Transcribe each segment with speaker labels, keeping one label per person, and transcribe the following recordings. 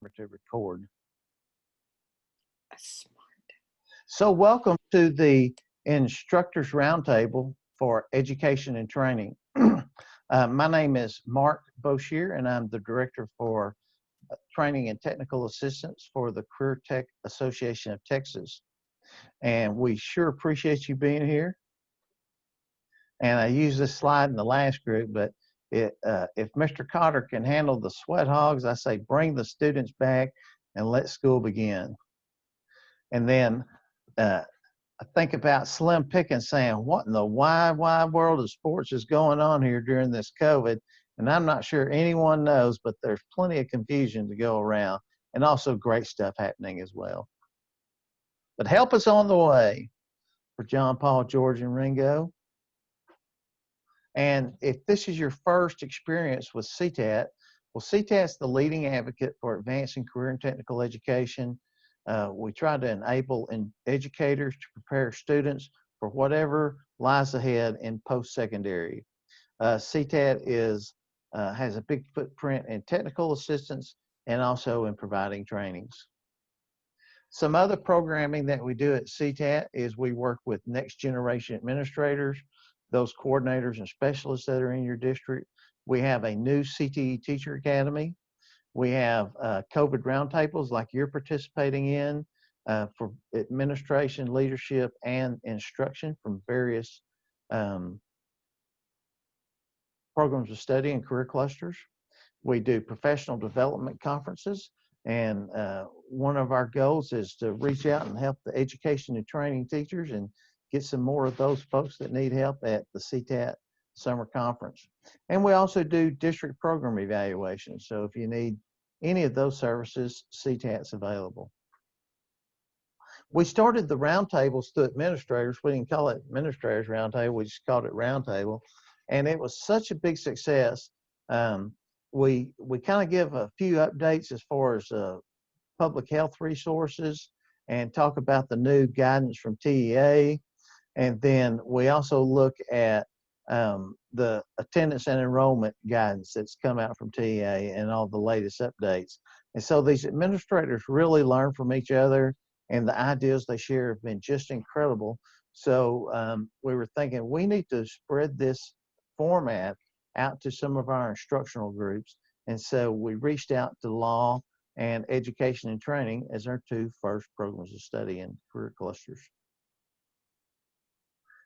Speaker 1: to record.
Speaker 2: That's smart.
Speaker 1: So welcome to the Instructors Roundtable for Education and Training. My name is Mark Boshier, and I'm the Director for Training and Technical Assistance for the Career Tech Association of Texas. And we sure appreciate you being here. And I used this slide in the last group, but if Mr. Cotter can handle the sweat hogs, I say bring the students back and let school begin. And then I think about Slim Pickens saying, what in the wide world of sports is going on here during this COVID? And I'm not sure anyone knows, but there's plenty of confusion to go around and also great stuff happening as well. But help us on the way for John, Paul, George, and Ringo. And if this is your first experience with CTAT, well, CTAT's the leading advocate for advancing career and technical education. We try to enable educators to prepare students for whatever lies ahead in post-secondary. CTAT has a big footprint in technical assistance and also in providing trainings. Some other programming that we do at CTAT is we work with next generation administrators, those coordinators and specialists that are in your district. We have a new CTE Teacher Academy. We have COVID roundtables like you're participating in for administration, leadership, and instruction from various programs of study and career clusters. We do professional development conferences, and one of our goals is to reach out and help the education and training teachers and get some more of those folks that need help at the CTAT Summer Conference. And we also do district program evaluations. So if you need any of those services, CTAT's available. We started the roundtables through administrators. We didn't call it Administrators Roundtable, we just called it Roundtable. And it was such a big success. We kind of give a few updates as far as public health resources and talk about the new guidance from TEA. And then we also look at the attendance and enrollment guidance that's come out from TEA and all the latest updates. And so these administrators really learn from each other, and the ideas they share have been just incredible. So we were thinking we need to spread this format out to some of our instructional groups. And so we reached out to law and education and training as our two first programs of study and career clusters.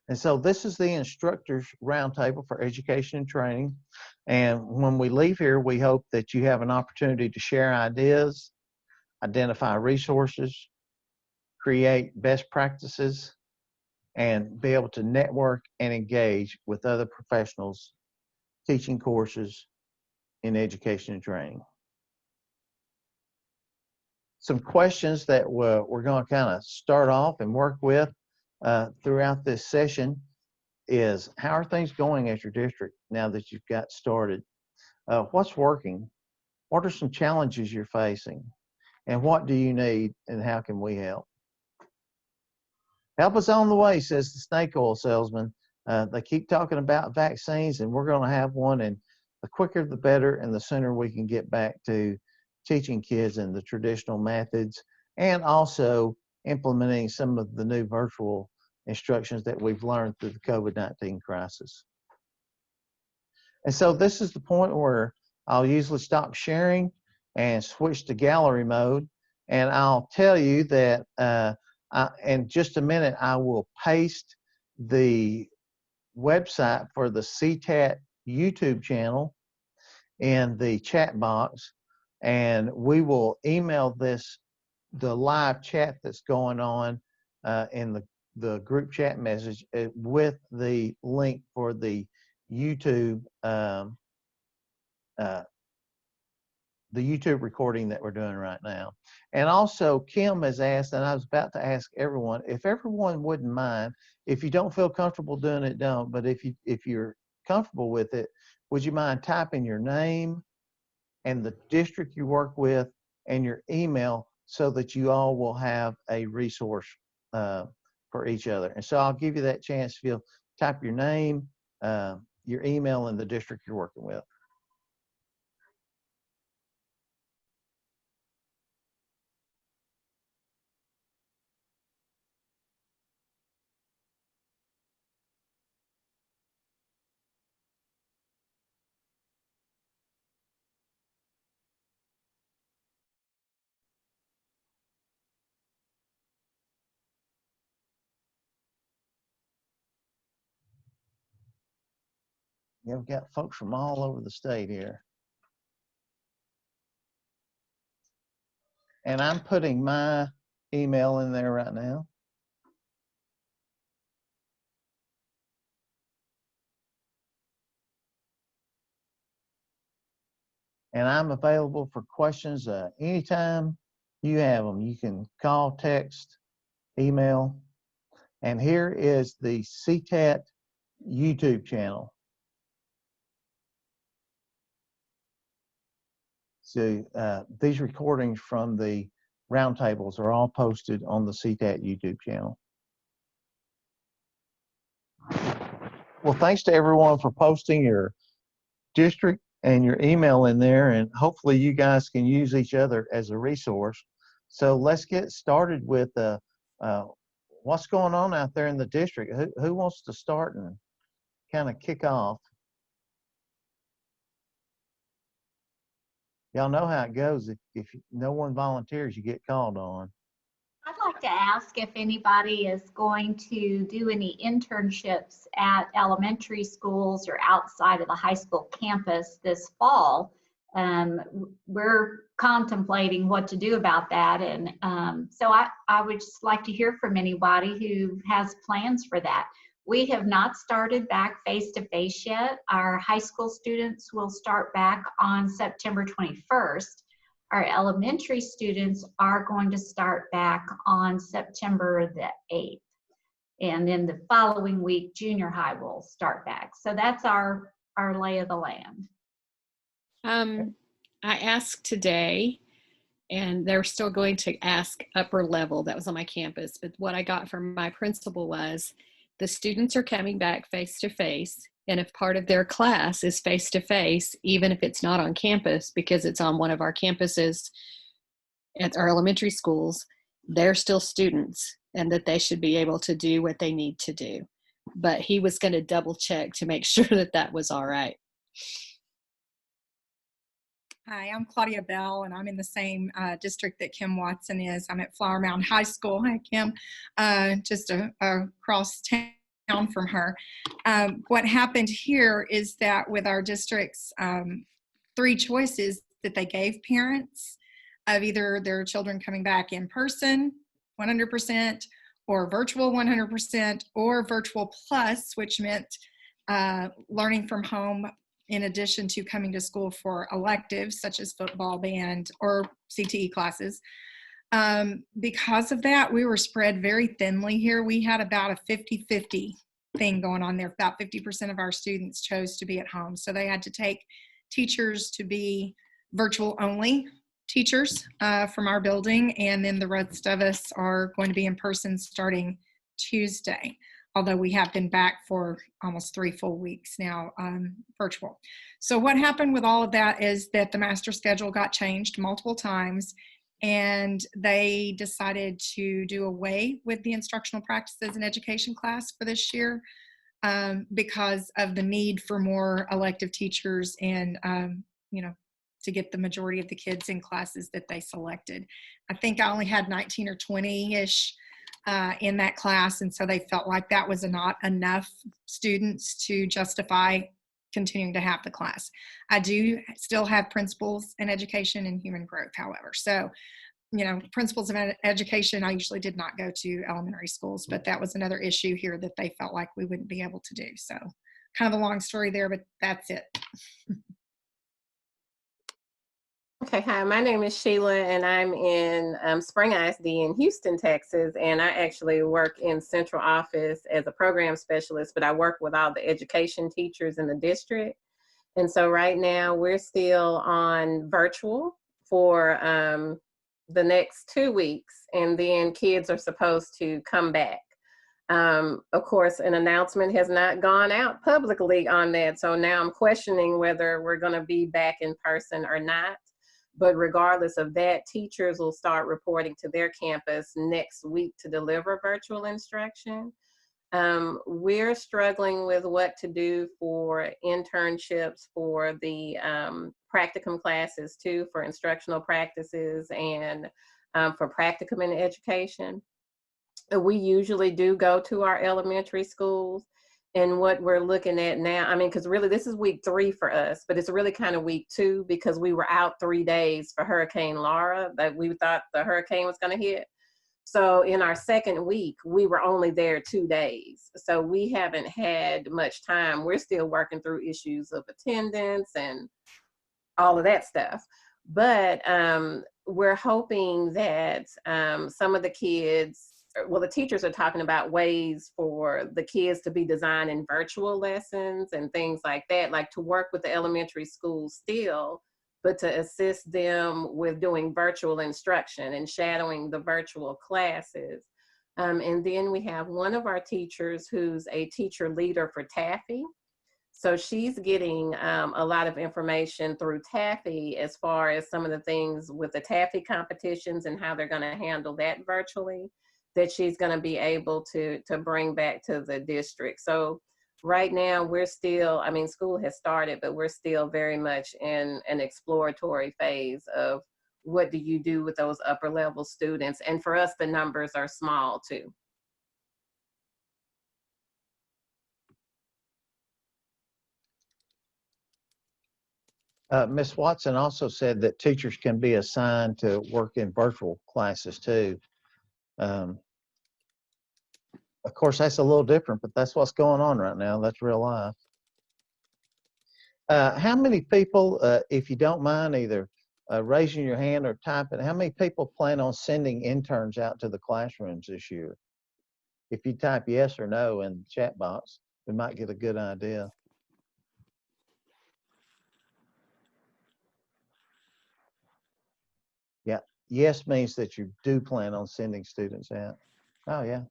Speaker 1: And so this is the Instructors Roundtable for Education and Training. And when we leave here, we hope that you have an opportunity to share ideas, identify resources, create best practices, and be able to network and engage with other professionals teaching courses in education and training. Some questions that we're going to kind of start off and work with throughout this session is, how are things going at your district now that you've got started? What's working? What are some challenges you're facing? And what do you need, and how can we help? Help us on the way, says the snake oil salesman. They keep talking about vaccines, and we're going to have one, and the quicker the better, and the sooner we can get back to teaching kids in the traditional methods and also implementing some of the new virtual instructions that we've learned through the COVID-19 crisis. And so this is the point where I'll usually stop sharing and switch to gallery mode. And I'll tell you that in just a minute, I will paste the website for the CTAT YouTube channel in the chat box. And we will email the live chat that's going on in the group chat message with the link for the YouTube recording that we're doing right now. And also Kim has asked, and I was about to ask everyone, if everyone wouldn't mind, if you don't feel comfortable doing it, don't, but if you're comfortable with it, would you mind typing your name and the district you work with and your email so that you all will have a resource for each other. And so I'll give you that chance if you'll type your name, your email, and the district you're working with. You've got folks from all over the state here. And I'm putting my email in there right now. And I'm available for questions anytime you have them. You can call, text, email. And here is the CTAT YouTube channel. So these recordings from the roundtables are all posted on the CTAT YouTube channel. Well, thanks to everyone for posting your district and your email in there, and hopefully you guys can use each other as a resource. So let's get started with what's going on out there in the district. Who wants to start and kind of kick off? Y'all know how it goes. If no one volunteers, you get called on.
Speaker 2: I'd like to ask if anybody is going to do any internships at elementary schools or outside of the high school campus this fall. We're contemplating what to do about that, and so I would just like to hear from anybody who has plans for that. We have not started back face-to-face yet. Our high school students will start back on September 21st. Our elementary students are going to start back on September the 8th. And then the following week, junior high will start back. So that's our lay of the land.
Speaker 3: I asked today, and they're still going to ask upper level. That was on my campus. But what I got from my principal was the students are coming back face-to-face. And if part of their class is face-to-face, even if it's not on campus, because it's on one of our campuses at our elementary schools, they're still students and that they should be able to do what they need to do. But he was going to double check to make sure that that was all right.
Speaker 4: Hi, I'm Claudia Bell, and I'm in the same district that Kim Watson is. I'm at Flower Mound High School. Hi, Kim. Just across town from her. What happened here is that with our district's 3 choices that they gave parents of either their children coming back in person 100% or virtual 100% or virtual plus, which meant learning from home in addition to coming to school for electives such as football, band, or CTE classes. Because of that, we were spread very thinly here. We had about a 50-50 thing going on there. About 50% of our students chose to be at home. So they had to take teachers to be virtual only teachers from our building. And then the rest of us are going to be in person starting Tuesday. Although we have been back for almost 3 full weeks now, virtual. So what happened with all of that is that the master schedule got changed multiple times, and they decided to do away with the instructional practices and education class for this year because of the need for more elective teachers and, to get the majority of the kids in classes that they selected. I think I only had 19 or 20-ish in that class, and so they felt like that was not enough students to justify continuing to have the class. I do still have principals in education and human growth, however. So, principals of education, I usually did not go to elementary schools, but that was another issue here that they felt like we wouldn't be able to do. So kind of a long story there, but that's it.
Speaker 5: Okay, hi, my name is Sheila, and I'm in Spring ISD in Houston, Texas, and I actually work in central office as a program specialist, but I work with all the education teachers in the district. And so right now we're still on virtual for the next 2 weeks, and then kids are supposed to come back. Of course, an announcement has not gone out publicly on that, so now I'm questioning whether we're going to be back in person or not. But regardless of that, teachers will start reporting to their campus next week to deliver virtual instruction. We're struggling with what to do for internships for the practicum classes too, for instructional practices and for practicum in education. We usually do go to our elementary schools, And what we're looking at now, I mean, because really this is week 3 for us, but it's really kind of week 2 because we were out 3 days for Hurricane Laura that we thought the hurricane was going to hit. So in our second week, we were only there 2 days. So we haven't had much time. We're still working through issues of attendance and all of that stuff. But we're hoping that some of the kids, well, the teachers are talking about ways for the kids to be designing virtual lessons and things like that, like to work with the elementary schools still, but to assist them with doing virtual instruction and shadowing the virtual classes. And then we have one of our teachers who's a teacher leader for Taffy. So she's getting a lot of information through Taffy as far as some of the things with the Taffy competitions and how they're going to handle that virtually, that she's going to be able to bring back to the district. So right now we're still, I mean, school has started, but we're still very much in an exploratory phase of what do you do with those upper level students? And for us, the numbers are small too.
Speaker 1: Ms. Watson also said that teachers can be assigned to work in virtual classes too. Of course, that's a little different, but that's what's going on right now. That's real life. How many people, if you don't mind either raising your hand or typing, how many people plan on sending interns out to the classrooms this year? If you type yes or no in the chat box, we might get a good idea. Yeah, yes means that you do plan on sending students out. Oh, yeah.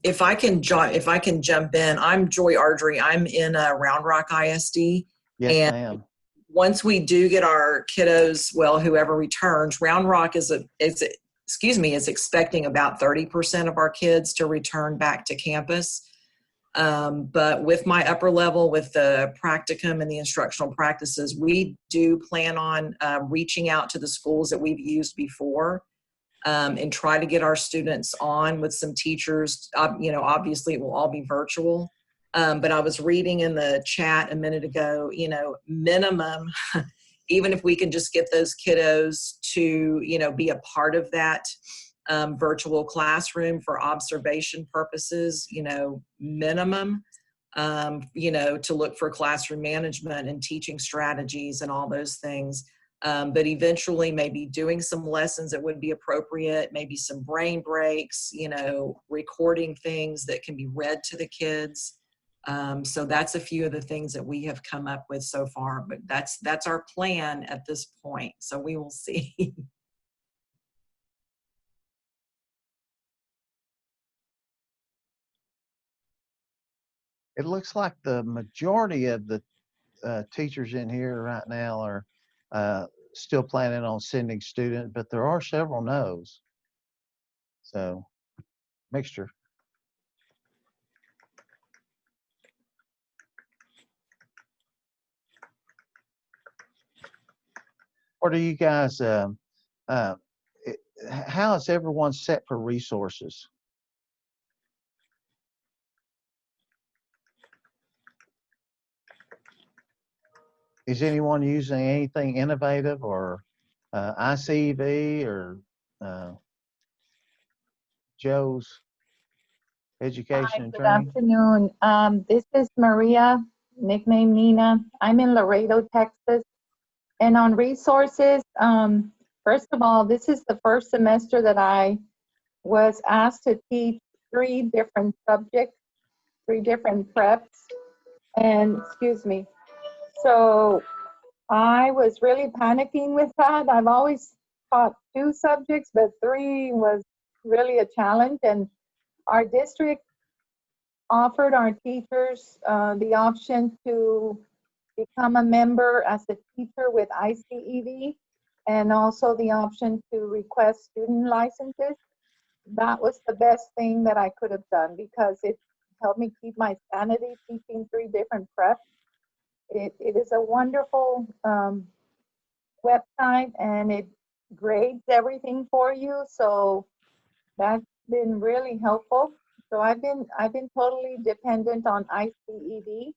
Speaker 6: If I can jump in, I'm Joy Ardrey. I'm in Round Rock ISD.
Speaker 1: Yes,
Speaker 6: and
Speaker 1: ma'am.
Speaker 6: Once we do get our kiddos, well, whoever returns, Round Rock is expecting about 30% of our kids to return back to campus. But with my upper level, with the practicum and the instructional practices, we do plan on reaching out to the schools that we've used before. And try to get our students on with some teachers. Obviously it will all be virtual. But I was reading in the chat a minute ago, minimum, even if we can just get those kiddos to, be a part of that virtual classroom for observation purposes, minimum, to look for classroom management and teaching strategies and all those things. But eventually maybe doing some lessons that would be appropriate, maybe some brain breaks, recording things that can be read to the kids. So that's a few of the things that we have come up with so far, but that's our plan at this point. So we will see.
Speaker 1: It looks like the majority of the teachers in here right now are still planning on sending students, but there are several no's. So, mixture. Or do you guys, how is everyone set for resources? Is anyone using anything innovative or ICV or Joe's education
Speaker 7: Hi,
Speaker 1: and
Speaker 7: good
Speaker 1: training?
Speaker 7: afternoon. This is Maria, nickname Nina. I'm in Laredo, Texas. And on resources, first of all, this is the first semester that I was asked to teach 3 different subjects, 3 different preps. And excuse me. So I was really panicking with that. I've always taught 2 subjects, but 3 was really a challenge. And our district offered our teachers the option to become a member as a teacher with ICEV and also the option to request student licenses. That was the best thing that I could have done because it helped me keep my sanity teaching 3 different preps. It is a wonderful website, and it grades everything for you. So that's been really helpful. So I've been totally dependent on ICED,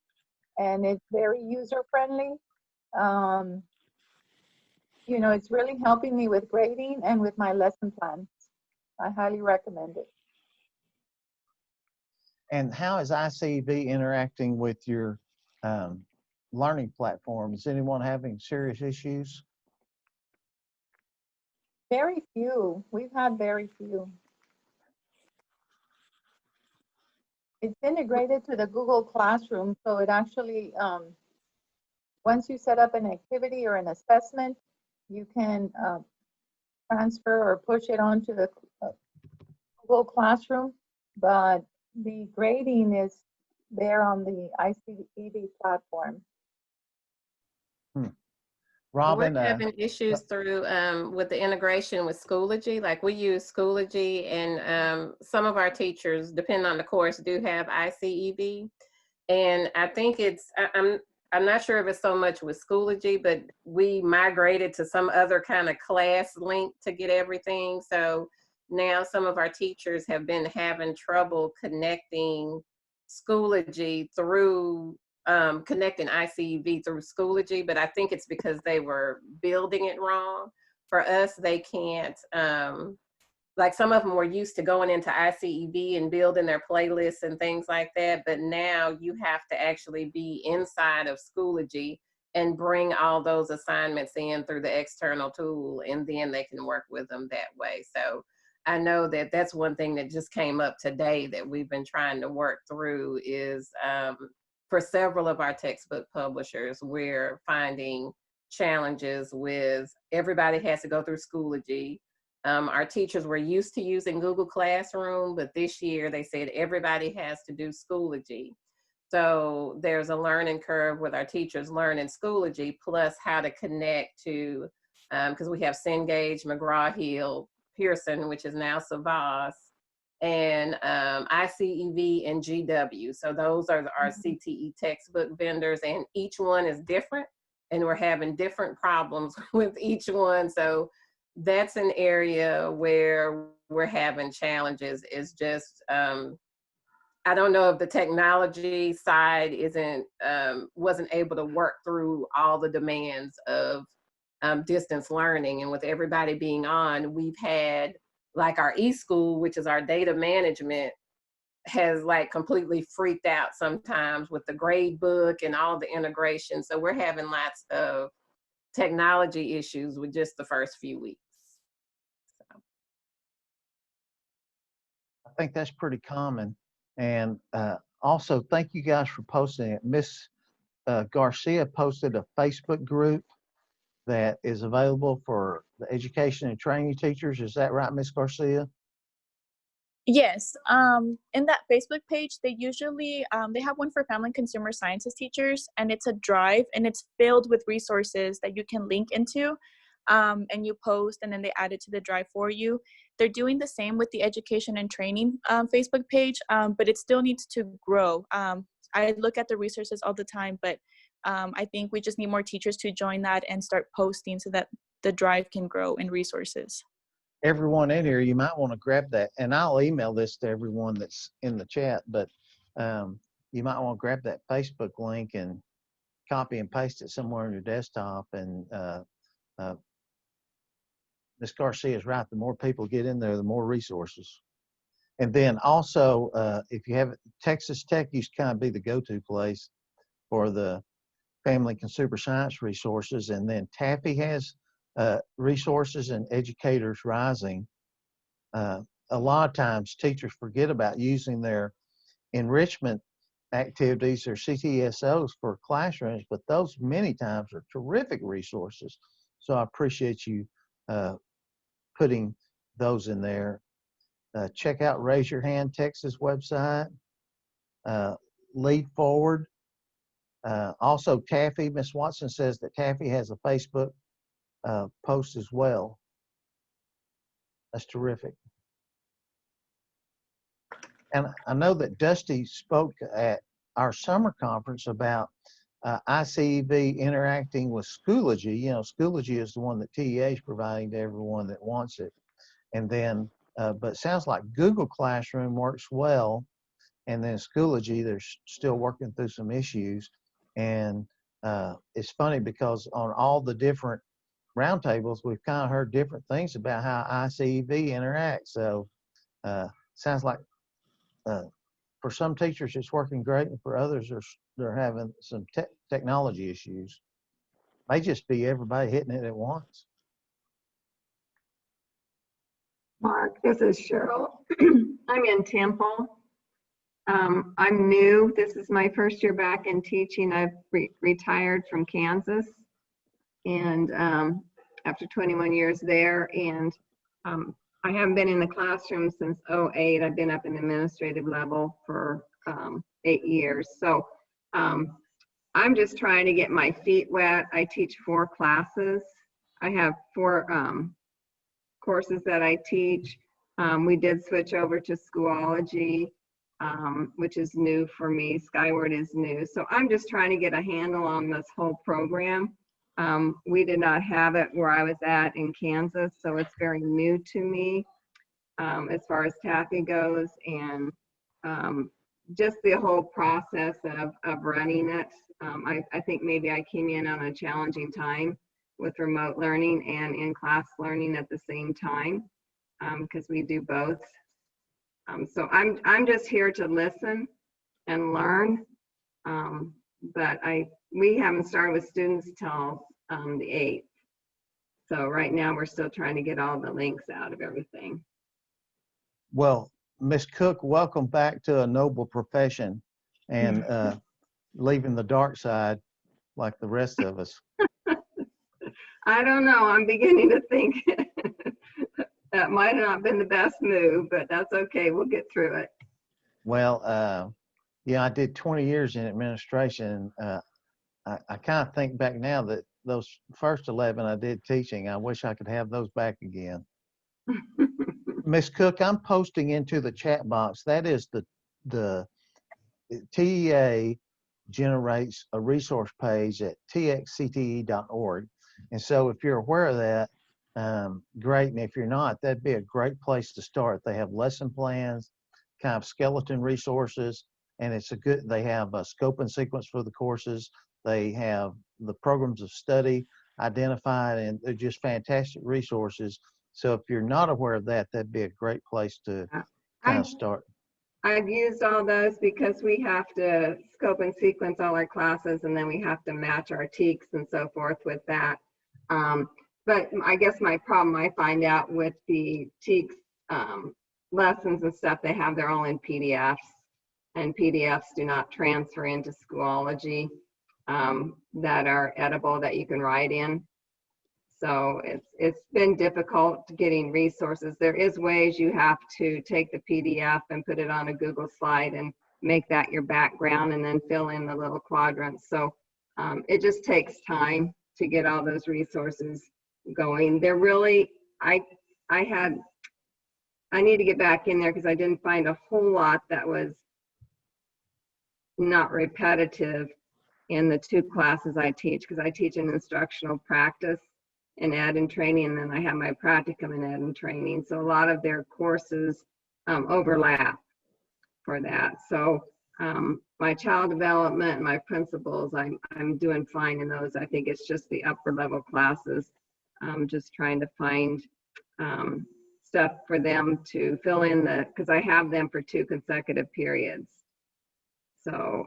Speaker 7: and it's very user friendly. Um, you know, it's really helping me with grading and with my lesson plans. I highly recommend it.
Speaker 1: And how is ICV interacting with your learning platform? Is anyone having serious issues?
Speaker 7: Very few. We've had very few. It's integrated to the Google Classroom, so it actually, once you set up an activity or an assessment, you can transfer or push it onto the Google Classroom, but the grading is there on the ICED platform.
Speaker 1: Robin,
Speaker 5: We're having issues through with the integration with Schoology. Like we use Schoology, and some of our teachers, depending on the course, do have ICEV. And I think I'm not sure if it's so much with Schoology, but we migrated to some other kind of class link to get everything. So now some of our teachers have been having trouble connecting Schoology through connecting ICEV through Schoology, but I think it's because they were building it wrong. For us, they can't, like some of them were used to going into ICEV and building their playlists and things like that, but now you have to actually be inside of Schoology and bring all those assignments in through the external tool, and then they can work with them that way. So I know that that's one thing that just came up today that we've been trying to work through is for several of our textbook publishers, we're finding challenges with everybody has to go through Schoology. Our teachers were used to using Google Classroom, but this year they said everybody has to do Schoology. So there's a learning curve with our teachers learning Schoology, plus how to connect to, because we have Cengage, McGraw-Hill, Pearson, which is now Savas, and ICEV and GW. So those are our CTE textbook vendors, and each one is different, and we're having different problems with each one. So that's an area where we're having challenges. Is just I don't know if the technology side wasn't able to work through all the demands of distance learning, and with everybody being on, we've had like our eSchool, which is our data management, has like completely freaked out sometimes with the grade book and all the integration. So we're having lots of technology issues with just the first few weeks. So.
Speaker 1: I think that's pretty common. And also, thank you guys for posting it. Miss Garcia posted a Facebook group that is available for the education and training teachers. Is that right, Miss Garcia?
Speaker 8: Yes. In that Facebook page, they usually they have one for family and consumer sciences teachers, and it's a drive, and it's filled with resources that you can link into, and you post, and then they add it to the drive for you. They're doing the same with the education and training Facebook page, but it still needs to grow. I look at the resources all the time, but I think we just need more teachers to join that and start posting so that the drive can grow in resources.
Speaker 1: Everyone in here, you might want to grab that, and I'll email this to everyone that's in the chat, but you might want to grab that Facebook link and copy and paste it somewhere on your desktop. And Ms. Garcia is right. The more people get in there, the more resources. And then also, if you have Texas Tech used to kind of be the go-to place for the family consumer science resources, and then Taffy has resources, and Educators Rising. A lot of times teachers forget about using their enrichment activities or CTSOs for classrooms, but those many times are terrific resources. So I appreciate you putting those in there. Check out Raise Your Hand Texas website, Lead Forward. Also, Taffy, Ms. Watson says that Taffy has a Facebook post as well. That's terrific. And I know that Dusty spoke at our summer conference about ICEV interacting with Schoology. You know, Schoology is the one that TEA is providing to everyone that wants it. And then, but it sounds like Google Classroom works well. And then Schoology, they're still working through some issues. And it's funny because on all the different roundtables, we've kind of heard different things about how ICEV interacts. So sounds like for some teachers it's working great, and for others they're having some technology issues. May just be everybody hitting it at once.
Speaker 9: Mark, this is Cheryl. I'm in Temple. I'm new. This is my first year back in teaching. I've retired from Kansas, and after 21 years there, and I haven't been in the classroom since '08. I've been up in the administrative level for 8 years. So I'm just trying to get my feet wet. I teach 4 classes. I have 4 courses that I teach. We did switch over to Schoology, which is new for me. Skyward is new. So I'm just trying to get a handle on this whole program. We did not have it where I was at in Kansas, so it's very new to me as far as Taffy goes, and just the whole process of running it. I think maybe I came in on a challenging time with remote learning and in-class learning at the same time, because we do both. So I'm just here to listen and learn, but we haven't started with students till the 8th. So right now we're still trying to get all the links out of everything.
Speaker 1: Well, Ms. Cook, welcome back to a noble profession and leaving the dark side like the rest of us.
Speaker 9: I don't know. I'm beginning to think that might not have been the best move, but that's okay. We'll get through it.
Speaker 1: Well, yeah, I did 20 years in administration. I kind of think back now that those first 11 I did teaching, I wish I could have those back again. Ms. Cook, I'm posting into the chat box. That is the TEA generates a resource page at txcte.org. And so if you're aware of that, great. And if you're not, that'd be a great place to start. They have lesson plans, kind of skeleton resources, and they have a scope and sequence for the courses. They have the programs of study identified, and they're just fantastic resources. So if you're not aware of that, that'd be a great place to kind of start.
Speaker 9: I've used all those because we have to scope and sequence all our classes, and then we have to match our TEKs and so forth with that. But I guess my problem I find out with the TEKs lessons and stuff, they have their own in PDFs, and PDFs do not transfer into Schoology that are editable that you can write in. So it's been difficult getting resources. There is ways you have to take the PDF and put it on a Google slide and make that your background and then fill in the little quadrants. So it just takes time to get all those resources going. They're really, I need to get back in there because I didn't find a whole lot that was not repetitive in the 2 classes I teach, because I teach an instructional practice in ed and training, and then I have my practicum in ed and training. So a lot of their courses overlap for that. So my child development and my principles, I'm doing fine in those. I think it's just the upper level classes. I'm just trying to find stuff for them to fill in because I have them for 2 consecutive periods. So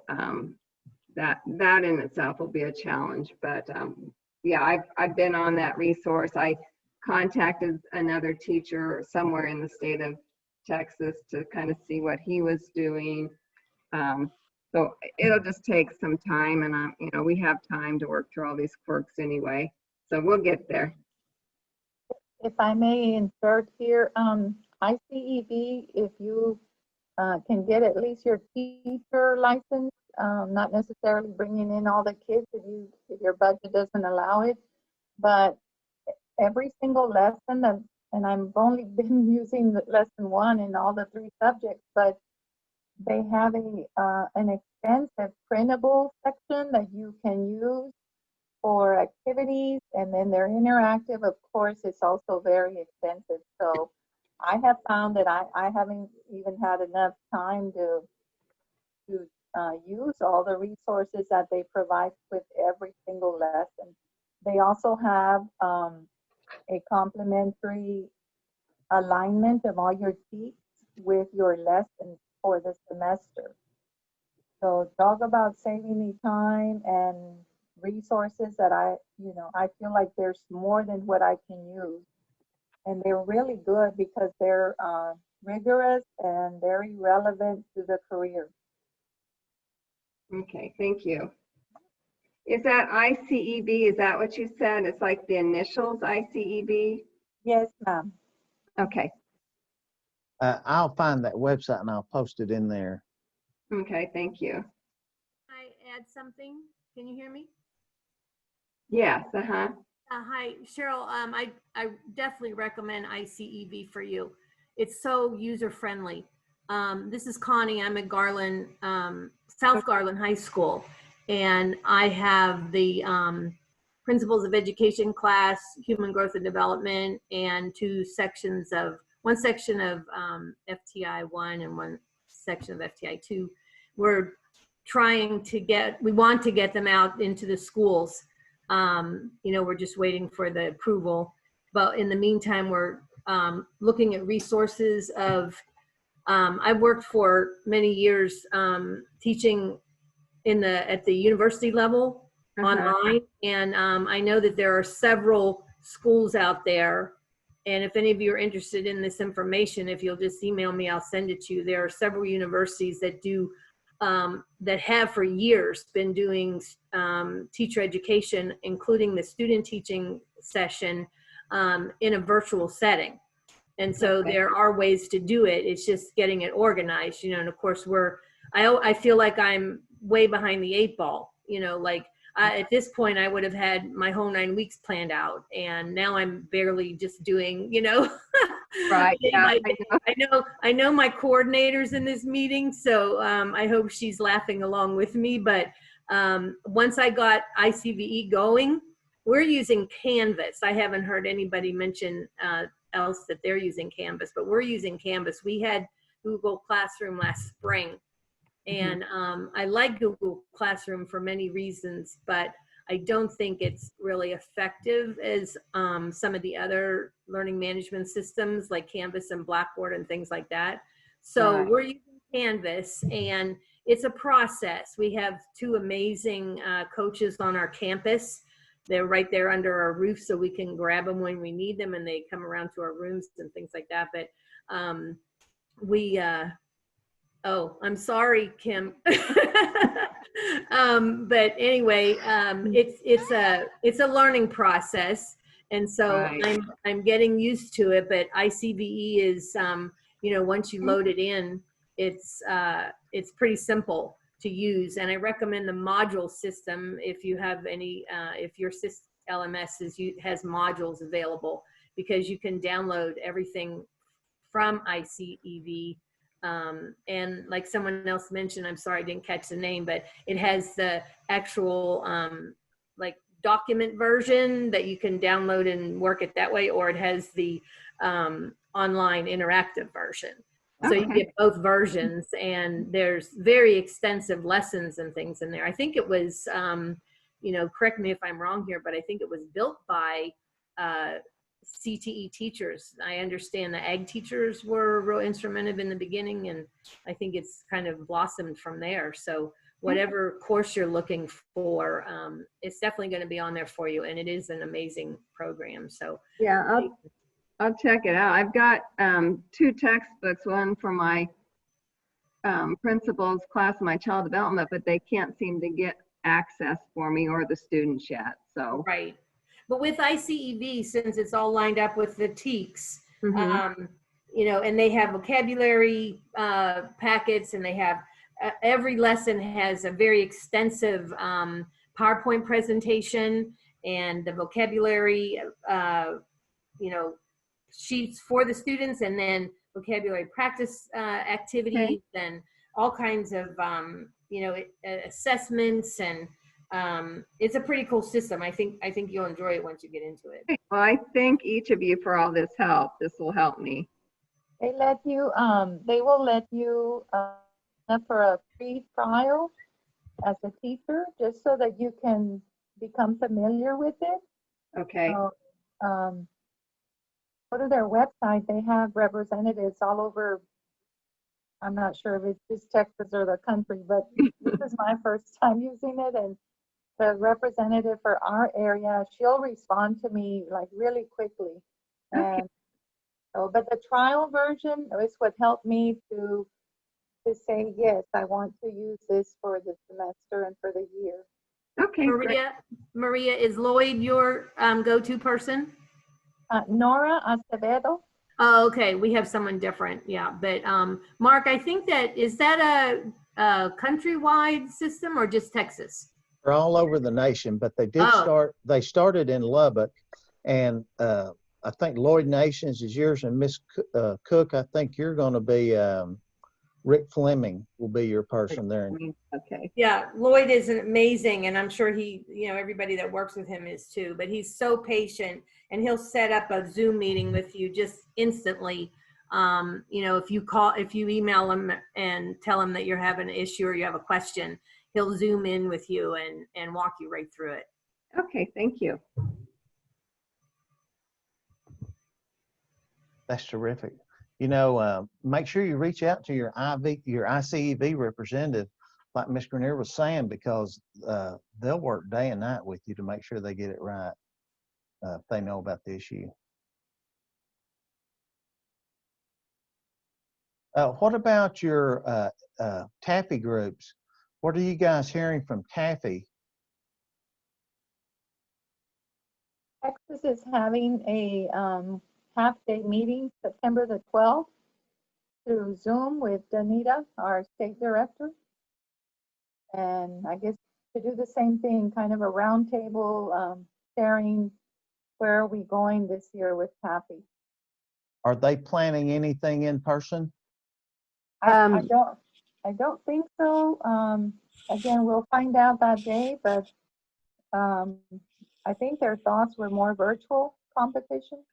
Speaker 9: that in itself will be a challenge, but yeah, I've been on that resource. I contacted another teacher somewhere in the state of Texas to kind of see what he was doing. So it'll just take some time, and we have time to work through all these quirks anyway. So we'll get there.
Speaker 7: If I may insert here, ICEV, if you can get at least your teacher license, not necessarily bringing in all the kids if your budget doesn't allow it, but every single lesson and I've only been using lesson 1 in all the 3 subjects, but They have an extensive printable section that you can use for activities, and then they're interactive. Of course, it's also very extensive. So I have found that I haven't even had enough time to use all the resources that they provide with every single lesson. They also have a complimentary alignment of all your teaks with your lessons for the semester. So talk about saving me time and resources that I feel like there's more than what I can use. And they're really good because they're rigorous and very relevant to the career.
Speaker 9: Okay, thank you. Is that ICEB? Is that what you said? It's like the initials, ICEB?
Speaker 7: Yes, ma'am.
Speaker 9: Okay,
Speaker 1: I'll find that website and I'll post it in there.
Speaker 9: okay, thank you.
Speaker 10: I add something? Can you hear me?
Speaker 9: Yes, uh-huh.
Speaker 10: Hi, Cheryl. I definitely recommend ICEV for you. It's so user-friendly. This is Connie. I'm at Garland, South Garland High School, and I have the Principles of Education class, Human Growth and Development, and one section of FTI 1 and one section of FTI 2. We're we want to get them out into the schools. We're just waiting for the approval. But in the meantime, we're looking at resources of, I've worked for many years teaching at the university level online. And I know that there are several schools out there. And if any of you are interested in this information, if you'll just email me, I'll send it to you. There are several universities that do that have for years been doing teacher education, including the student teaching session in a virtual setting. And so there are ways to do it. It's just getting it organized, and of course I feel like I'm way behind the 8 ball, at this point I would have had my whole 9 weeks planned out, and now I'm barely just doing,
Speaker 9: Right. Yeah,
Speaker 10: I know my coordinator's in this meeting, so I hope she's laughing along with me. But once I got ICVE going, we're using Canvas. I haven't heard anybody mention else that they're using Canvas, but we're using Canvas. We had Google Classroom last spring, and I like Google Classroom for many reasons, but I don't think it's really effective as some of the other learning management systems like Canvas and Blackboard and things like that. So we're using Canvas, and it's a process. We have 2 amazing coaches on our campus. They're right there under our roof, so we can grab them when we need them, and they come around to our rooms and things like that. But oh, I'm sorry, Kim. But anyway, it's a learning process, and so I'm getting used to it. But ICVE is, once you load it in, it's pretty simple to use, and I recommend the module system if you have any, if your LMS has modules available, because you can download everything from ICEV. And like someone else mentioned, I'm sorry I didn't catch the name, but it has the actual like document version that you can download and work it that way, or it has the online interactive version. So you get both versions, and there's very extensive lessons and things in there. I think it was, correct me if I'm wrong here, but I think it was built by CTE teachers. I understand the ag teachers were real instrumental in the beginning, and I think it's kind of blossomed from there. So whatever course you're looking for, it's definitely going to be on there for you, and it is an amazing program. So
Speaker 9: yeah, I'll check it out. I've got 2 textbooks, one for my principal's class in my child development, but they can't seem to get access for me or the students yet. So
Speaker 10: right. But with ICEV, since it's all lined up with the TEKS, and they have vocabulary packets, and they have every lesson has a very extensive PowerPoint presentation, and the vocabulary, sheets for the students, and then vocabulary practice activities, and all kinds of, assessments, and it's a pretty cool system. I think you'll enjoy it once you get into it.
Speaker 9: Well, I thank each of you for all this help. This will help me.
Speaker 7: They will let you up for a free trial as a teacher, just so that you can become familiar with it.
Speaker 9: Okay.
Speaker 7: So, go to their website. They have representatives all over. I'm not sure if it's just Texas or the country, but this is my first time using it. And the representative for our area, she'll respond to me like really quickly.
Speaker 9: Okay.
Speaker 7: And so, but the trial version is what helped me to say, yes, I want to use this for the semester and for the year.
Speaker 9: Okay. Great.
Speaker 10: Maria, is Lloyd your go-to person?
Speaker 7: Nora Acevedo.
Speaker 10: Oh, okay. We have someone different. Yeah. But Mark, I think is that a countrywide system or just Texas?
Speaker 1: They're all over the nation, but they did they started in Lubbock, and I think Lloyd Nations is yours, and Miss Cook, I think you're going to be Rick Fleming will be your person there.
Speaker 9: Okay.
Speaker 10: Yeah, Lloyd is amazing, and I'm sure everybody that works with him is too. But he's so patient, and he'll set up a Zoom meeting with you just instantly. If you email him and tell him that you're having an issue or you have a question, he'll Zoom in with you and walk you right through it.
Speaker 9: Okay, thank you.
Speaker 1: That's terrific. Make sure you reach out to your ICEV representative, like Ms. Grenier was saying, because they'll work day and night with you to make sure they get it right if they know about the issue. What about your TAFE groups? What are you guys hearing from TAFE?
Speaker 7: Texas is having a half-day meeting September the 12th through Zoom with Danita, our state director. And I guess to do the same thing, kind of a roundtable sharing where are we going this year with TAFE.
Speaker 1: Are they planning anything in person?
Speaker 7: I don't think so. Again, we'll find out that day, but I think their thoughts were more virtual competition.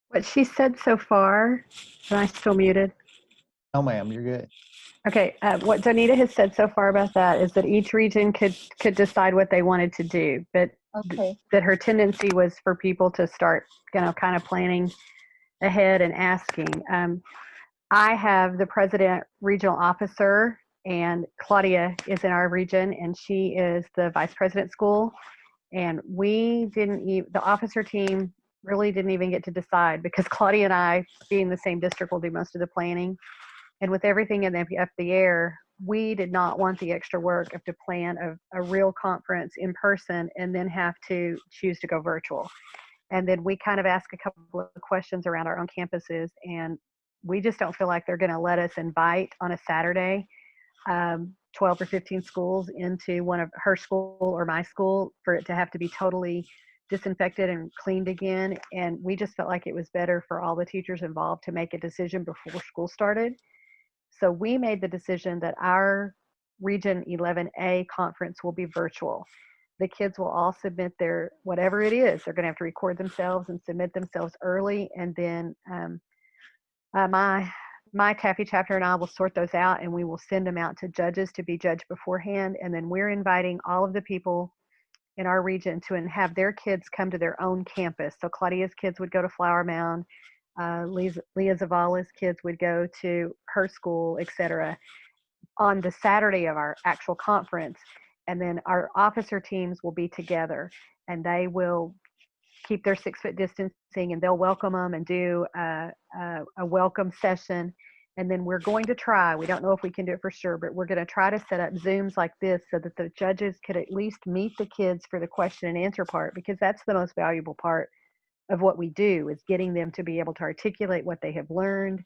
Speaker 11: What she said so far, am I still muted?
Speaker 1: No, ma'am, you're good.
Speaker 11: Okay, what Donita has said so far about that is that each region could decide what they wanted to do, but
Speaker 7: okay.
Speaker 11: That her tendency was for people to start, kind of planning ahead and asking. I have the president regional officer, and Claudia is in our region, and she is the vice president school. And the officer team really didn't even get to decide, because Claudia and I, being the same district, will do most of the planning. And with everything up the air, we did not want the extra work of to plan a real conference in person and then have to choose to go virtual. And then we kind of ask a couple of questions around our own campuses, and we just don't feel like they're going to let us invite on a Saturday 12 or 15 schools into one of her school or my school for it to have to be totally disinfected and cleaned again. And we just felt like it was better for all the teachers involved to make a decision before school started. So we made the decision that our Region 11A conference will be virtual. The kids will all submit their, whatever it is, they're going to have to record themselves and submit themselves early. And then my TAFE chapter and I will sort those out, and we will send them out to judges to be judged beforehand. And then we're inviting all of the people in our region to have their kids come to their own campus. So Claudia's kids would go to Flower Mound, Leah Zavala's kids would go to her school, etc., on the Saturday of our actual conference. And then our officer teams will be together, and they will keep their 6-foot distancing, and they'll welcome them and do a welcome session. And then we're going to try, we don't know if we can do it for sure, but we're going to try to set up Zooms like this so that the judges could at least meet the kids for the question and answer part, because that's the most valuable part of what we do, is getting them to be able to articulate what they have learned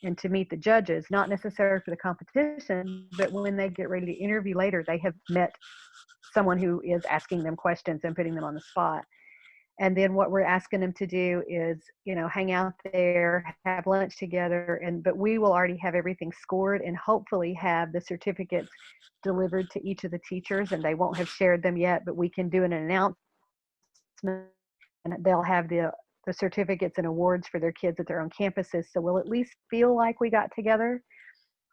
Speaker 11: and to meet the judges, not necessarily for the competition, but when they get ready to interview later, they have met someone who is asking them questions and putting them on the spot. And then what we're asking them to do is, hang out there, have lunch together, but we will already have everything scored and hopefully have the certificates delivered to each of the teachers, and they won't have shared them yet, but we can do an announcement and they'll have the certificates and awards for their kids at their own campuses. So we'll at least feel like we got together.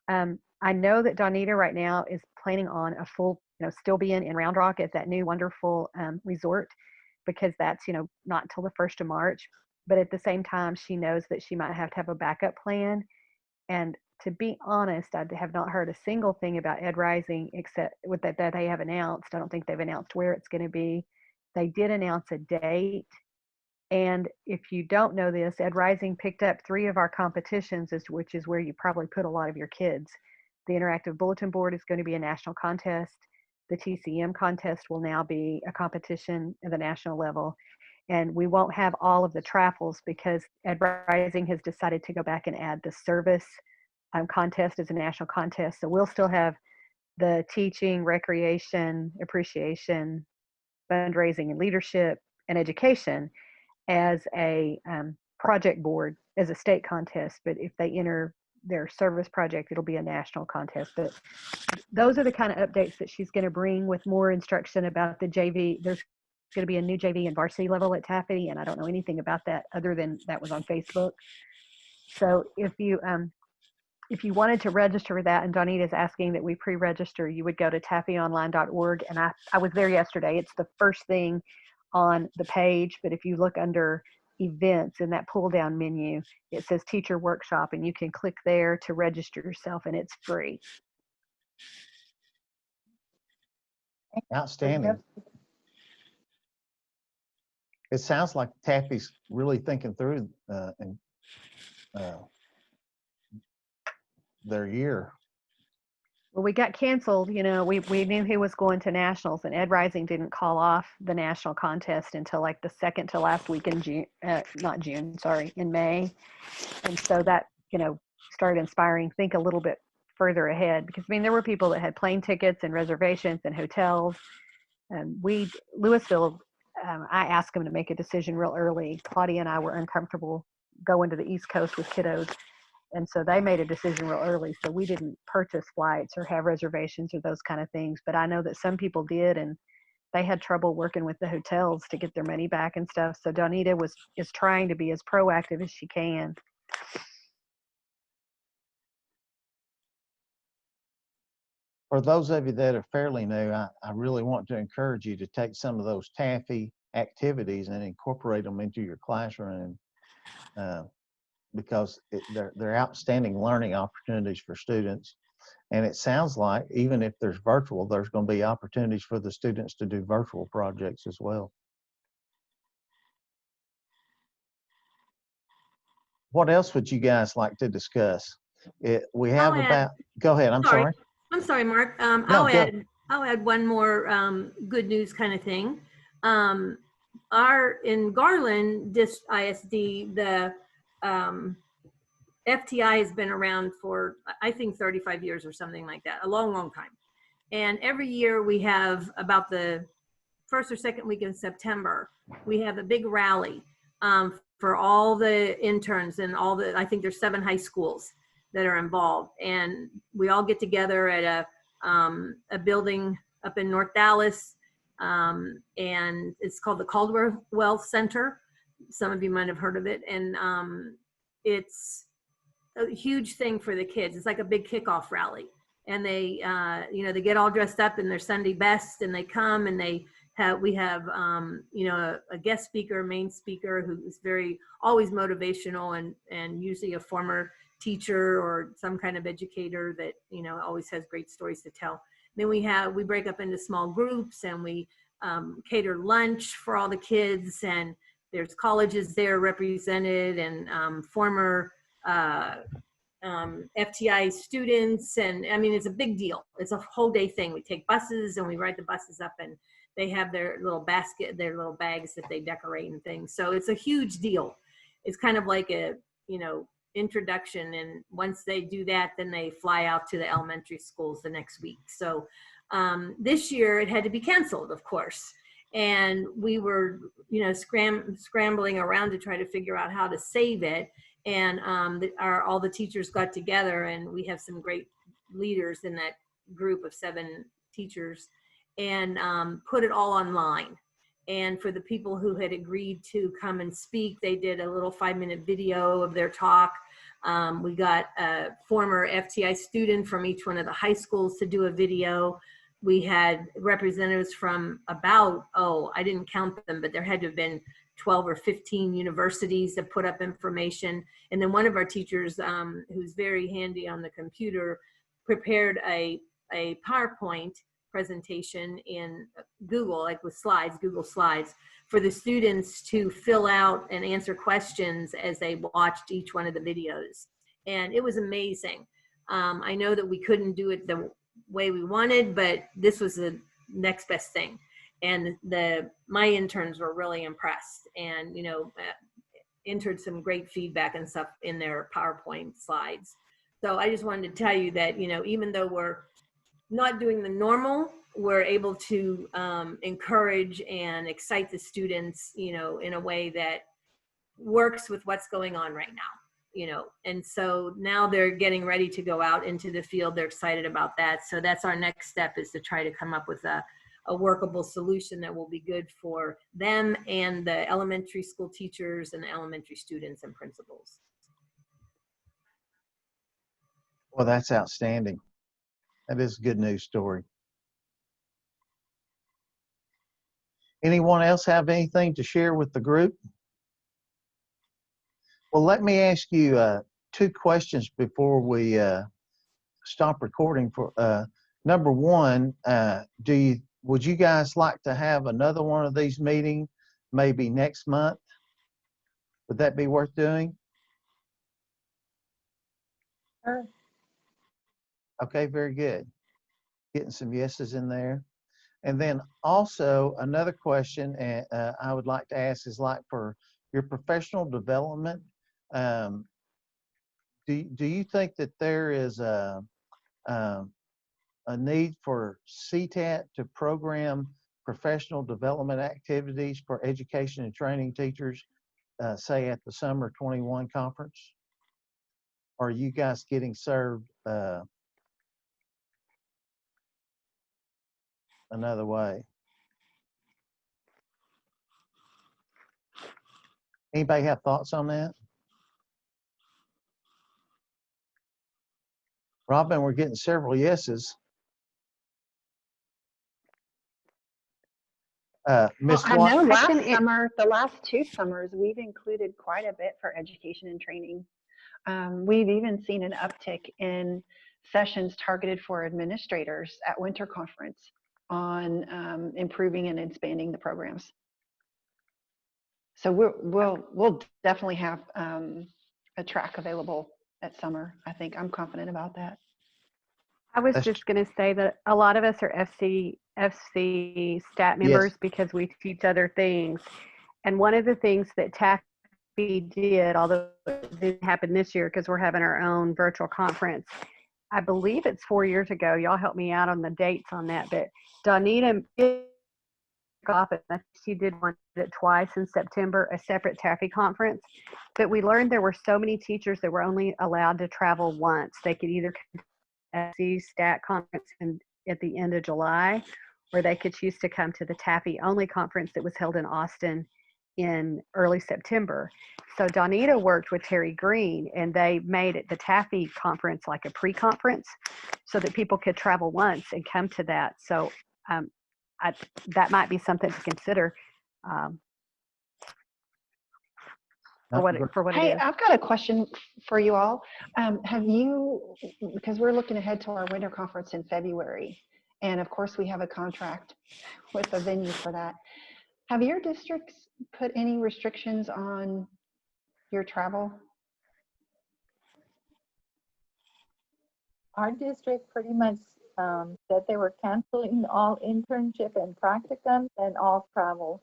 Speaker 11: I know that Donita right now is planning on a full, still being in Round Rock at that new wonderful resort, because that's, not until the 1st of March. But at the same time, she knows that she might have to have a backup plan. And to be honest, I have not heard a single thing about Ed Rising except with that they have announced. I don't think they've announced where it's going to be. They did announce a date. And if you don't know this, Ed Rising picked up 3 of our competitions, which is where you probably put a lot of your kids. The Interactive Bulletin Board is going to be a national contest. The TCM contest will now be a competition at the national level. And we won't have all of the traffles because Ed Rising has decided to go back and add the service contest as a national contest. So we'll still have the teaching, recreation, appreciation, fundraising, and leadership and education as a project board, as a state contest. But if they enter their service project, it'll be a national contest. But those are the kind of updates that she's going to bring, with more instruction about the JV. There's going to be a new JV and varsity level at Taffy, and I don't know anything about that other than that was on Facebook. So if you wanted to register for that, and Donita is asking that we pre-register, you would go to taffyonline.org. And I was there yesterday. It's the first thing on the page, but if you look under events in that pull down menu, it says teacher workshop, and you can click there to register yourself, and it's free.
Speaker 1: Outstanding. It sounds like Taffy's really thinking through their year.
Speaker 11: Well, we got canceled. We knew he was going to nationals, and Ed Rising didn't call off the national contest until like the second to last week in in May. And so that, started inspiring, think a little bit further ahead, because there were people that had plane tickets and reservations and hotels. Louisville, I asked them to make a decision real early. Claudia and I were uncomfortable going to the East Coast with kiddos. And so they made a decision real early. So we didn't purchase flights or have reservations or those kind of things. But I know that some people did, and they had trouble working with the hotels to get their money back and stuff. So Donita is trying to be as proactive as she can.
Speaker 1: For those of you that are fairly new, I really want to encourage you to take some of those Taffy activities and incorporate them into your classroom. Because they're outstanding learning opportunities for students. And it sounds like even if there's virtual, there's going to be opportunities for the students to do virtual projects as well. What else would you guys like to discuss? We have go ahead. I'm sorry.
Speaker 10: I'm sorry, Mark.
Speaker 1: No,
Speaker 10: I'll add one more good news kind of thing. In Garland ISD, the FTI has been around for, I think, 35 years or something like that, a long, long time. And every year we have, about the first or second week in September, we have a big rally for all the interns and I think there's 7 high schools that are involved. And we all get together at a building up in North Dallas, and it's called the Caldwell Center. Some of you might have heard of it. And it's a huge thing for the kids. It's like a big kickoff rally. And they, they get all dressed up in their Sunday best, and they come, and we have, a guest speaker, main speaker, who is always motivational, and usually a former teacher or some kind of educator that, always has great stories to tell. Then we break up into small groups, and we cater lunch for all the kids, and there's colleges there represented, and former FTI students. And it's a big deal. It's a whole day thing. We take buses, and we ride the buses up, and they have their little bags that they decorate and things. So it's a huge deal. It's kind of like a, introduction. And once they do that, then they fly out to the elementary schools the next week. So this year it had to be canceled, of course. and we were, scrambling around to try to figure out how to save it. And all the teachers got together, and we have some great leaders in that group of 7 teachers, and put it all online. And for the people who had agreed to come and speak, they did a little 5-minute video of their talk. We got a former FTI student from each one of the high schools to do a video. We had representatives from about, I didn't count them, but there had to have been 12 or 15 universities that put up information. And then one of our teachers, who's very handy on the computer, prepared a PowerPoint presentation in Google, like with slides, Google Slides, for the students to fill out and answer questions as they watched each one of the videos. And it was amazing. I know that we couldn't do it the way we wanted, but this was the next best thing. And my interns were really impressed, and entered some great feedback and stuff in their PowerPoint slides. So I just wanted to tell you that, even though we're not doing the normal, we're able to encourage and excite the students, in a way that works with what's going on right now, and so now they're getting ready to go out into the field. They're excited about that. So that's our next step, is to try to come up with a workable solution that will be good for them and the elementary school teachers and the elementary students and principals.
Speaker 1: Well, that's outstanding. That is a good news story. Anyone else have anything to share with the group? Well, let me ask you 2 questions before we stop recording. For number one, would you guys like to have another one of these meetings maybe next month? Would that be worth doing?
Speaker 7: Sure.
Speaker 1: Okay, very good. Getting some yeses in there. And then also another question I would like to ask is, like, for your professional development, do you think that there is a need for CTAT to program professional development activities for education and training teachers, say at the Summer 21 conference? Or are you guys getting served another way? Anybody have thoughts on that? Robin, we're getting several yeses. Ms.
Speaker 11: I know
Speaker 12: The last 2 summers, we've included quite a bit for education and training. We've even seen an uptick in sessions targeted for administrators at winter conference on improving and expanding the programs. So we'll definitely have a track available at summer. I think I'm confident about that.
Speaker 11: I was just going to say that a lot of us are FC stat members, yes, because we teach other things. And one of the things that Taffy did, although it didn't happen this year because we're having our own virtual conference, I believe it's 4 years ago. Y'all help me out on the dates on that. But Donita office, she did one twice in September, a separate Taffy conference. But we learned there were so many teachers that were only allowed to travel once. They could either FC stat conference at the end of July, or they could choose to come to the Taffy only conference that was held in Austin in early September. So Donita worked with Terry Green, and they made it the Taffy conference like a pre-conference so that people could travel once and come to that. So that might be something to consider for what it
Speaker 12: hey,
Speaker 11: is.
Speaker 12: I've got a question for you all. Have you, because we're looking ahead to our winter conference in February, and of course we have a contract with a venue for that. Have your districts put any restrictions on your travel?
Speaker 7: Our district pretty much said they were canceling all internship and practicums and all travel.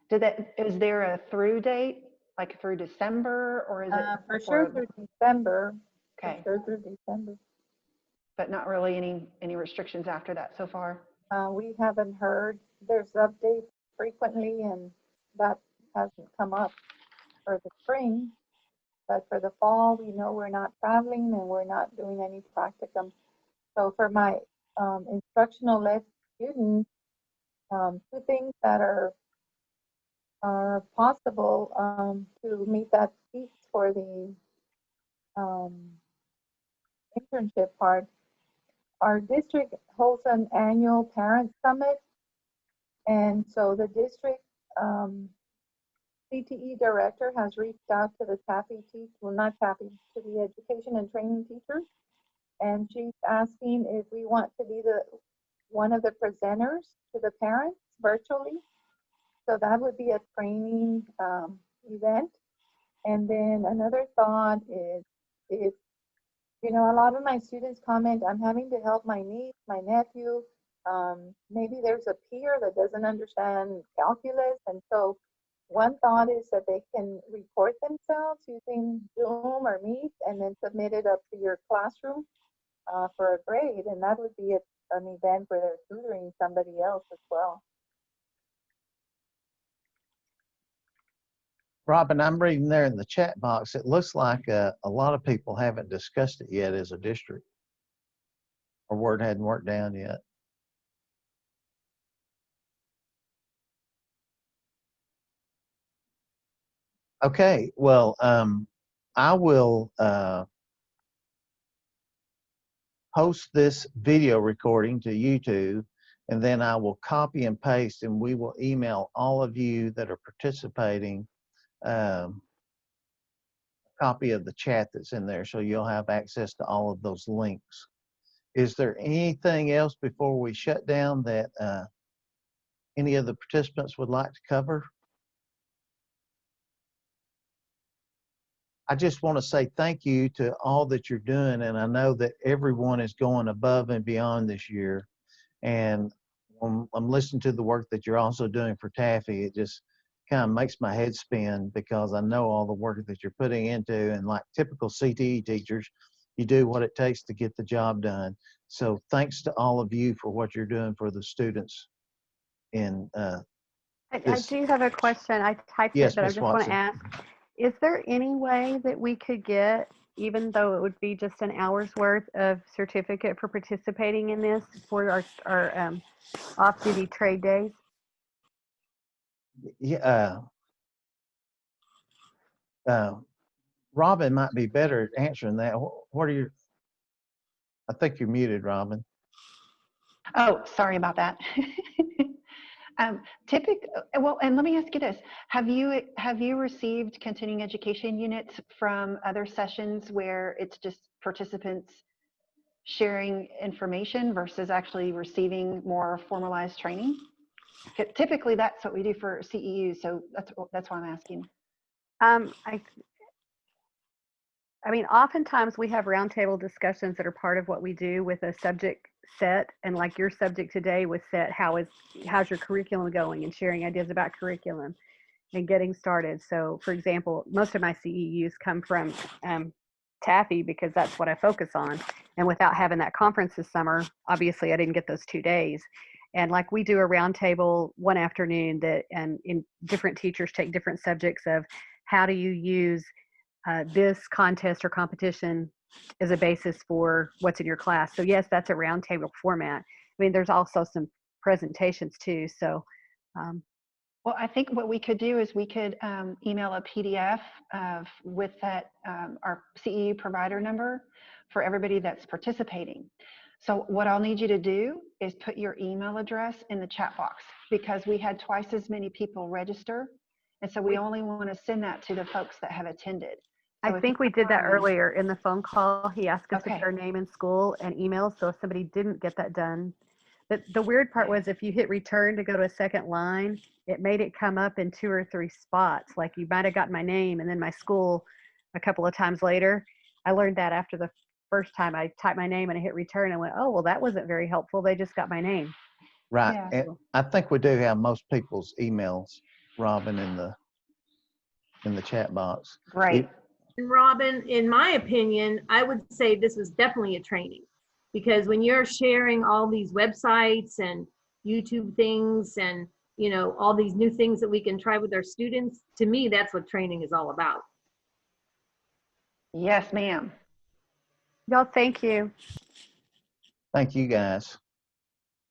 Speaker 12: Is there a through date, like through December, or is it
Speaker 7: for sure through December?
Speaker 12: Okay.
Speaker 7: For sure through December.
Speaker 12: But not really any restrictions after that so far?
Speaker 7: We haven't heard. There's updates frequently, and that hasn't come up for the spring. But for the fall, we know we're not traveling and we're not doing any practicum. So for my instructional led students, two things that are possible to meet that piece for the internship part. Our district holds an annual parent summit, and so the district CTE director has reached out to the TAFE well, not TAFE, to the education and training teachers, and she's asking if we want to be one of the presenters to the parents virtually. So that would be a training event. And then another thought is, if a lot of my students comment, I'm having to help my niece, my nephew. Maybe there's a peer that doesn't understand calculus, and so one thought is that they can record themselves using Zoom or Meet and then submit it up to your classroom for a grade, and that would be an event where they're tutoring somebody else as well.
Speaker 1: Robin, I'm reading there in the chat box, it looks like a lot of people haven't discussed it yet as a district, or word hadn't worked down yet. Okay, well, I will post this video recording to YouTube, and then I will copy and paste, and we will email all of you that are participating a copy of the chat that's in there, so you'll have access to all of those links. Is there anything else before we shut down that any of the participants would like to cover? I just want to say thank you to all that you're doing, and I know that everyone is going above and beyond this year. And when I'm listening to the work that you're also doing for Taffy, it just kind of makes my head spin, because I know all the work that you're putting into, and like typical CTE teachers, you do what it takes to get the job done. So thanks to all of you for what you're doing for the students in
Speaker 11: I do have a question. I typed
Speaker 1: Yes,
Speaker 11: it, but I
Speaker 1: Ms.
Speaker 11: just want
Speaker 1: Watson.
Speaker 11: to ask, is there any way that we could get, even though it would be just an hour's worth of certificate for participating in this for our off-duty trade days?
Speaker 1: Yeah, Robin might be better at answering that. What are your, I think you're muted, Robin.
Speaker 12: Oh, sorry about that. Well, and let me ask you this: have you received continuing education units from other sessions where it's just participants sharing information versus actually receiving more formalized training? Typically, that's what we do for CEU, so that's why I'm asking.
Speaker 11: I mean, oftentimes we have roundtable discussions that are part of what we do with a subject set, and like your subject today was set, how's your curriculum going, and sharing ideas about curriculum and getting started. So for example, most of my CEUs come from Taffy, because that's what I focus on. And without having that conference this summer, obviously I didn't get those 2 days. And like we do a roundtable one afternoon and in different teachers take different subjects of how do you use this contest or competition as a basis for what's in your class. So yes, that's a roundtable format. I mean, there's also some presentations too. So,
Speaker 12: well, I think what we could do is we could email a PDF with that our CEU provider number for everybody that's participating. So what I'll need you to do is put your email address in the chat box, because we had twice as many people register, and so we only want to send that to the folks that have attended. So
Speaker 11: I think we did that earlier in the phone call. He asked us to put our name in school and email. So if somebody didn't get that done, the weird part was if you hit return to go to a second line, it made it come up in 2 or 3 spots. Like you might have gotten my name and then my school a couple of times later. I learned that after the first time I typed my name and I hit return and went, oh, well, that wasn't very helpful. They just got my name.
Speaker 1: Right.
Speaker 12: Yeah.
Speaker 1: And I think we do have most people's emails, Robin, in the chat box.
Speaker 12: Right.
Speaker 10: And Robin, in my opinion, I would say this was definitely a training, because when you're sharing all these websites and YouTube things and, you know, all these new things that we can try with our students. To me, that's what training is all about.
Speaker 12: Yes, ma'am.
Speaker 11: Y'all, thank you.
Speaker 1: Thank you, guys.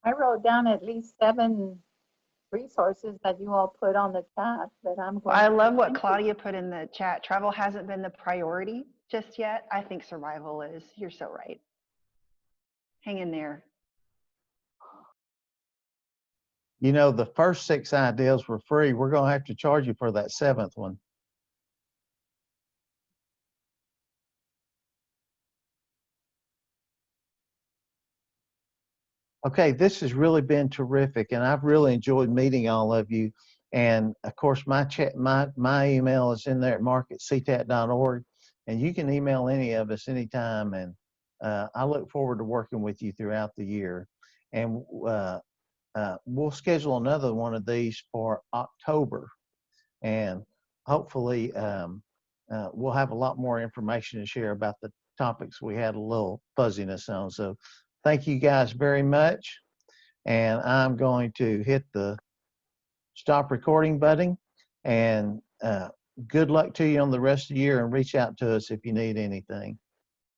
Speaker 7: I wrote down at least 7 resources that you all put on the chat that I'm going
Speaker 12: I
Speaker 7: to
Speaker 12: love
Speaker 7: look
Speaker 12: what
Speaker 7: into.
Speaker 12: Claudia put in the chat. Travel hasn't been the priority just yet. I think survival is. You're so right. Hang in there.
Speaker 1: You know, the first 6 ideas were free. We're going to have to charge you for that 7th one. Okay, this has really been terrific, and I've really enjoyed meeting all of you. And of course, my email is in there at mark@ctat.org, and you can email any of us anytime. And I look forward to working with you throughout the year. And we'll schedule another one of these for October, and hopefully we'll have a lot more information to share about the topics we had a little fuzziness on. So thank you guys very much. And I'm going to hit the stop recording button. And good luck to you on the rest of the year, and reach out to us if you need anything.